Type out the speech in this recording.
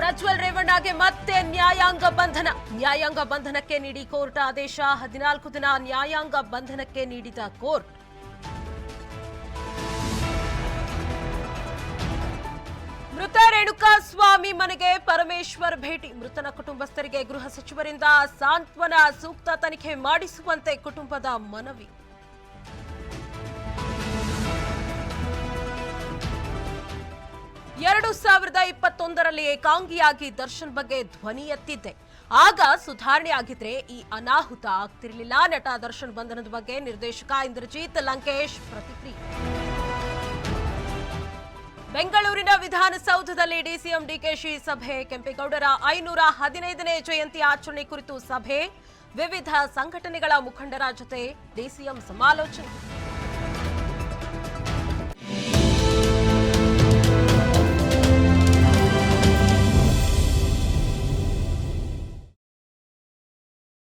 ಪ್ರಜ್ವಲ್ ರೇವಣ್ಣಗೆ ಮತ್ತೆ ನ್ಯಾಯಾಂಗ ಬಂಧನ. ನ್ಯಾಯಾಂಗ ಬಂಧನಕ್ಕೆ ನೀಡಿ ಕೋರ್ಟ್ ಆದೇಶ. 14 ದಿನ ನ್ಯಾಯಾಂಗ ಬಂಧನಕ್ಕೆ ನೀಡಿದ ಕೋರ್ಟ್. ಮೃತ ರೇಣುಕಾಸ್ವಾಮಿ ಮನೆಗೆ ಪರಮೇಶ್ವರ್ ಭೇಟಿ. ಮೃತನ ಕುಟುಂಬಸ್ಥರಿಗೆ ಗೃಹ ಸಚಿವರಿಂದ ಸಾಂತ್ವನ. ಸೂಕ್ತ ತನಿಖೆ ಮಾಡಿಸುವಂತೆ ಕುಟುಂಬದ ಮನವಿ. ಎರಡು 2021ರಲ್ಲಿ ಏಕಾಂಗಿಯಾಗಿ ದರ್ಶನ್ ಬಗ್ಗೆ ಧ್ವನಿ ಎತ್ತಿದ್ದೆ. ಆಗ ಸುಧಾರಣೆ ಆಗಿದ್ರೆ ಈ ಅನಾಹುತ ಆಗ್ತಿರಲಿಲ್ಲ. ನಟ ದರ್ಶನ್ ಬಂಧನದ ಬಗ್ಗೆ ನಿರ್ದೇಶಕ ಇಂದ್ರಜಿತ್ ಲಂಕೇಶ್ ಪ್ರತಿಕ್ರಿಯೆ. ಬೆಂಗಳೂರಿನ ವಿಧಾನಸೌಧದಲ್ಲಿ ಡಿಸಿಎಂ ಡಿಕೆಶಿ ಸಭೆ. ಕೆಂಪೇಗೌಡರ 515ನೇ ಜಯಂತಿ ಆಚರಣೆ ಕುರಿತು ಸಭೆ. ವಿವಿಧ ಸಂಘಟನೆಗಳ ಮುಖಂಡರ ಜೊತೆ ಡಿಸಿಎಂ ಸಮಾಲೋಚನೆ.